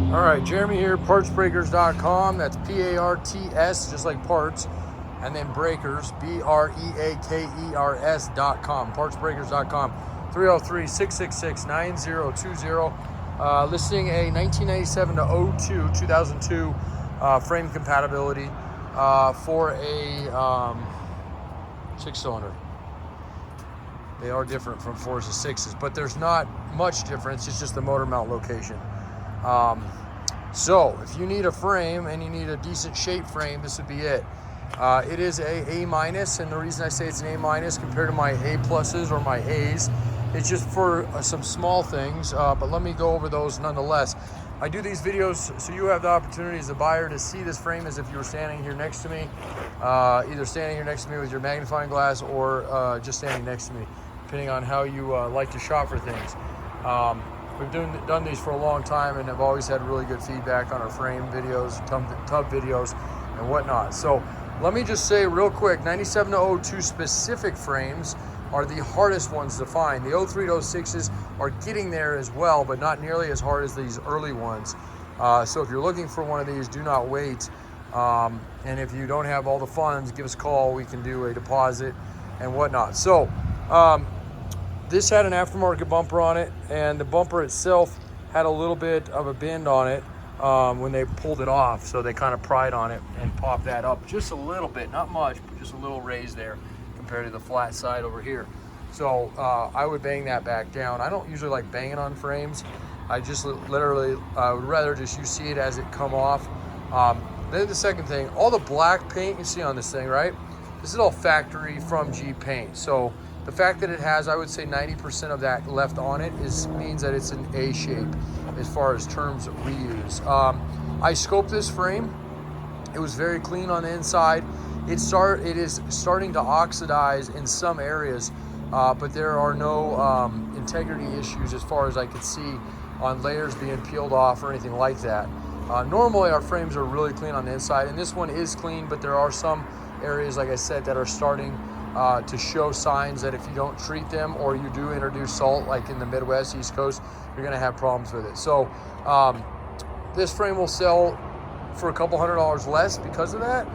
All right, Jeremy here, partsbreakers.com. That's P-A-R-T-S, just like parts, and then breakers, B-R-E-A-K-E-R-S.com, partsbreakers.com, 303-666-9020. Listing a 1997 to 2002 frame compatibility for a 6-cylinder. They are different from 4s to 6s, but there's not much difference. It's just the motor mount location. So if you need a frame and you need a decent shape frame, this would be it. It is a A-, and the reason I say it's an A- compared to my A pluses or my A's, it's just for some small things, but let me go over those nonetheless. I do these videos so you have the opportunity as a buyer to see this frame as if you were standing here next to me, either standing here next to me with your magnifying glass or just standing next to me, depending on how you like to shop for things. We've done these for a long time and have always had really good feedback on our frame videos, tub videos, and whatnot. So let me just say real quick, 97 to 02 specific frames are the hardest ones to find. The 03 to 06s are getting there as well, but not nearly as hard as these early ones. So if you're looking for one of these, do not wait. And if you don't have all the funds, give us a call. We can do a deposit and whatnot. So, this had an aftermarket bumper on it, and the bumper itself had a little bit of a bend on it when they pulled it off. So they kind of pried on it and popped that up just a little bit, not much, but just a little raise there compared to the flat side over here. So I would bang that back down. I don't usually like banging on frames. I just literally would rather just you see it as it come off. Then the second thing, all the black paint you see on this thing, right? This is all factory from G Paint. So the fact that it has, I would say 90% of that left on it means that it's an A shape as far as terms of reuse. I scoped this frame. It was very clean on the inside. It is starting to oxidize in some areas, but there are no integrity issues as far as I could see on layers being peeled off or anything like that. Normally our frames are really clean on the inside, and this one is clean, but there are some areas, like I said, that are starting to show signs that if you don't treat them or you do introduce salt, like in the Midwest, East Coast, you're gonna have problems with it. So this frame will sell for a couple $100 less because of that,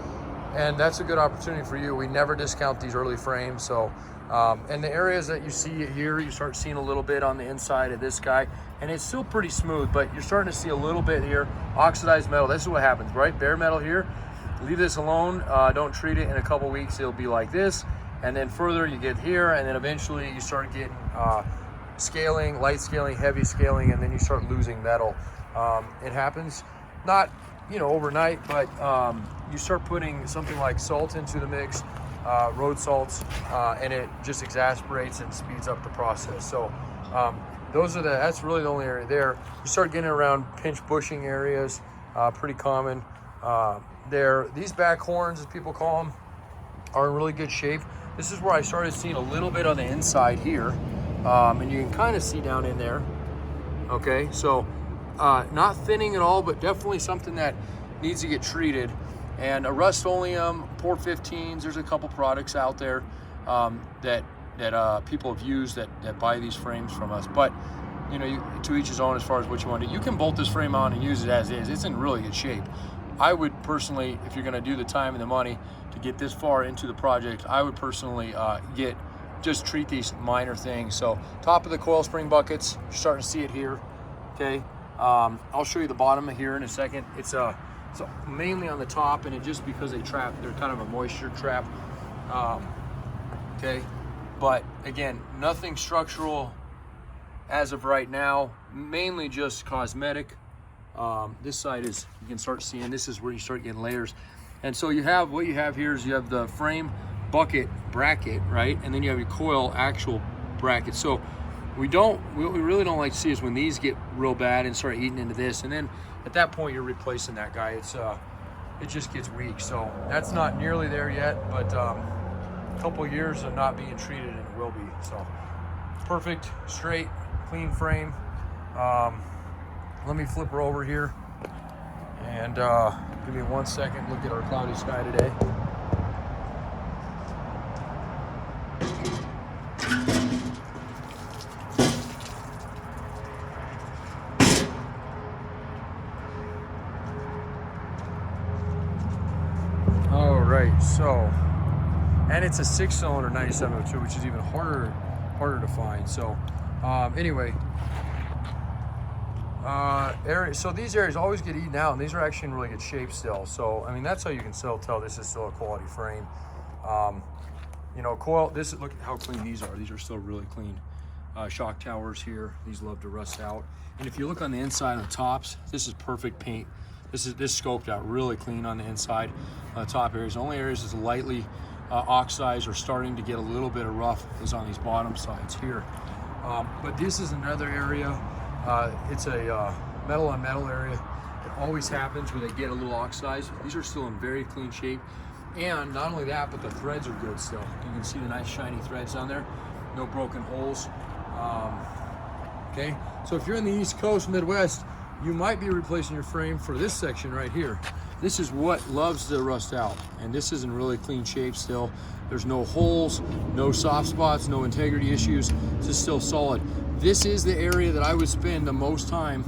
and that's a good opportunity for you. We never discount these early frames. So and the areas that you see here, you start seeing a little bit on the inside of this guy, and it's still pretty smooth, but you're starting to see a little bit here, oxidized metal. This is what happens, right? Bare metal here. Leave this alone, don't treat it. In a couple weeks it'll be like this, and then further you get here, and then eventually you start getting scaling, light scaling, heavy scaling, and then you start losing metal. It happens not overnight, but you start putting something like salt into the mix, road salts, and it just exasperates and speeds up the process. So that's really the only area there. You start getting around pinch bushing areas, pretty common. These back horns, as people call them, are in really good shape. This is where I started seeing a little bit on the inside here, and you can kind of see down in there. Okay, so not thinning at all, but definitely something that needs to get treated. And a Rust-Oleum, Port 15s, there's a couple products out there that people have used that buy these frames from us. But to each his own as far as what you want to do. You can bolt this frame on and use it as is. It's in really good shape. I would personally, if you're going to do the time and the money to get this far into the project, I would personally just treat these minor things. So top of the coil spring buckets, you're starting to see it here. Okay, I'll show you the bottom here in a second. It's mainly on the top, and it just because they're kind of a moisture trap. Okay, but again, nothing structural as of right now, mainly just cosmetic. This side is, you can start seeing, this is where you start getting layers. And so what you have here is you have the frame bucket bracket, right? And then you have your coil actual bracket. So what we really don't like to see is when these get real bad and start eating into this. And then at that point, you're replacing that guy. It just gets weak. So that's not nearly there yet, but a couple years of not being treated, and it will be. So perfect, straight, clean frame. Let me flip her over here and give me 1 second. Look at our cloudy sky today. right, so, and it's a 6-cylinder 9702, which is even harder to find. So anyway, so these areas always get eaten out, and these are actually in really good shape still. So I mean, that's how you can still tell this is still a quality frame. You know, coil, look at how clean these are. These are still really clean. Shock towers here, these love to rust out. And if you look on the inside, on the tops, this is perfect paint. This scoped out really clean on the inside. On the top areas, the only areas is lightly oxidized or starting to get a little bit of rough is on these bottom sides here. But this is another area. It's a metal on metal area. It always happens when they get a little oxidized. These are still in very clean shape. And not only that, but the threads are good still. You can see the nice shiny threads down there. No broken holes. Okay, so if you're in the East Coast, Midwest, you might be replacing your frame for this section right here. This is what loves to rust out, and this is in really clean shape still. There's no holes, no soft spots, no integrity issues. This is still solid. This is the area that I would spend the most time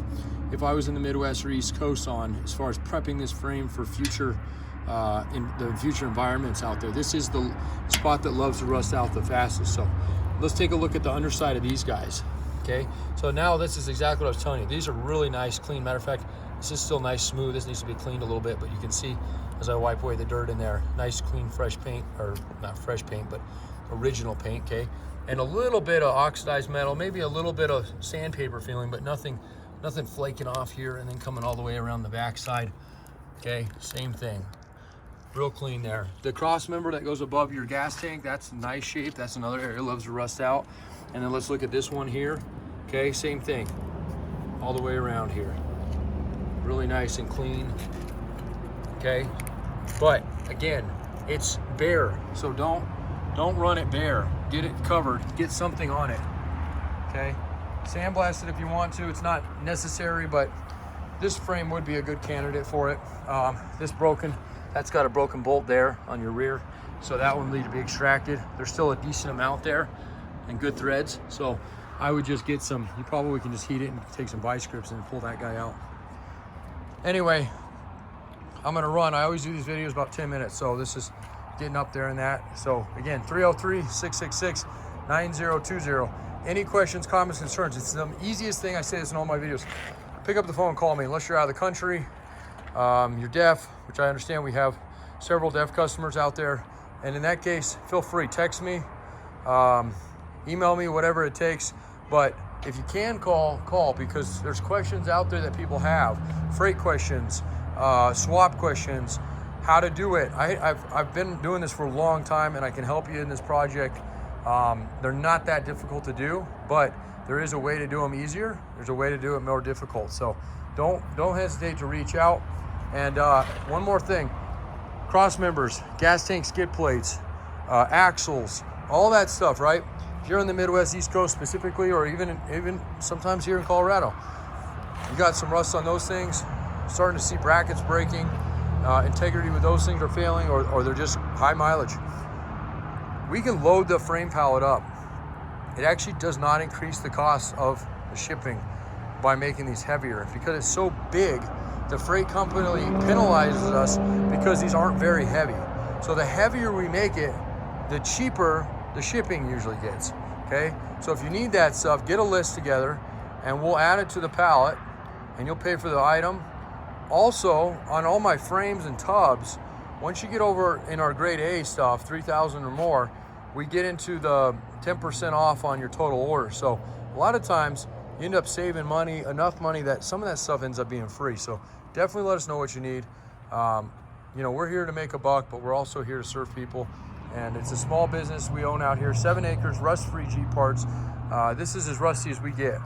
if I was in the Midwest or East Coast on, as far as prepping this frame for future in the future environments out there. This is the spot that loves to rust out the fastest. So let's take a look at the underside of these guys. Okay, so now this is exactly what I was telling you. These are really nice, clean. Matter of fact, this is still nice, smooth. This needs to be cleaned a little bit, but you can see as I wipe away the dirt in there, nice, clean, fresh paint, or not fresh paint, but original paint, okay? And a little bit of oxidized metal, maybe a little bit of sandpaper feeling, but nothing flaking off here and then coming all the way around the backside, okay? Same thing, real clean there. The cross member that goes above your gas tank, that's nice shape. That's another area that loves to rust out. And then let's look at this one here, okay? Same thing, all the way around here. Really nice and clean, okay? But again, it's bare, so don't run it bare. Get it covered, get something on it, okay? Sandblast it if you want to. It's not necessary, but this frame would be a good candidate for it. That's got a broken bolt there on your rear, so that one will need to be extracted. There's still a decent amount there and good threads, so I would just get some, you probably can just heat it and take some vice grips and pull that guy out. Anyway, I'm gonna run. I always do these videos about 10 minutes, so this is getting up there in that. So again, 303-666-9020. Any questions, comments, concerns? It's the easiest thing. I say this in all my videos. Pick up the phone and call me, unless you're out of the country, you're deaf, which I understand. We have several deaf customers out there. And in that case, feel free, text me, email me, whatever it takes. But if you can call, because there's questions out there that people have, freight questions, swap questions, how to do it. I've been doing this for a long time, and I can help you in this project. They're not that difficult to do, but there is a way to do them easier. There's a way to do it more difficult. So don't hesitate to reach out. And one more thing, cross members, gas tank skid plates, axles, all that stuff, right? If you're in the Midwest, East Coast specifically, or even sometimes here in Colorado, you got some rust on those things, starting to see brackets breaking, integrity with those things are failing, or they're just high mileage. We can load the frame pallet up. It actually does not increase the cost of the shipping by making these heavier. Because it's so big, the freight company penalizes us because these aren't very heavy. So the heavier we make it, the cheaper the shipping usually gets, okay? So if you need that stuff, get a list together and we'll add it to the pallet and you'll pay for the item. Also, on all my frames and tubs, once you get over in our grade A stuff, 3,000 or more, we get into the 10% off on your total order. So a lot of times you end up saving money, enough money that some of that stuff ends up being free. So definitely let us know what you need. You know, we're here to make a buck, but we're also here to serve people. And it's a small business we own out here, 7 acres, rust-free Jeep parts. This is as rusty as we get.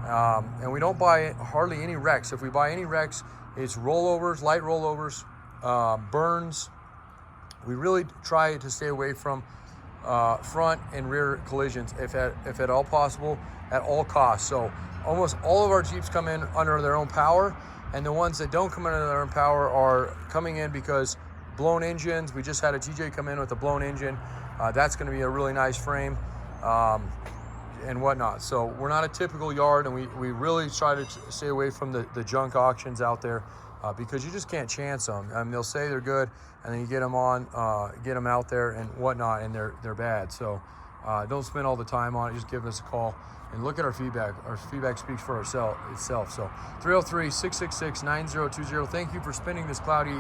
And we don't buy hardly any wrecks. If we buy any wrecks, it's rollovers, light rollovers, burns. We really try to stay away from front and rear collisions if at all possible, at all costs. So almost all of our Jeeps come in under their own power, and the ones that don't come in under their own power are coming in because blown engines. We just had a TJ come in with a blown engine. That's going to be a really nice frame and whatnot. So we're not a typical yard, and we really try to stay away from the junk auctions out there. because you just can't chance them. I mean, they'll say they're good, and then you get them on, get them out there and whatnot, and they're bad. So don't spend all the time on it. Just give us a call and look at our feedback. Our feedback speaks for itself. So 303-666-9020. Thank you for spending this cloudy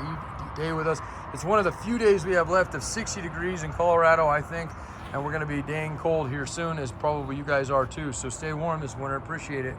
day with us. It's one of the few days we have left of 60 degrees in Colorado, I think, and we're going to be dang cold here soon, as probably you guys are too. So stay warm this winter. Appreciate it.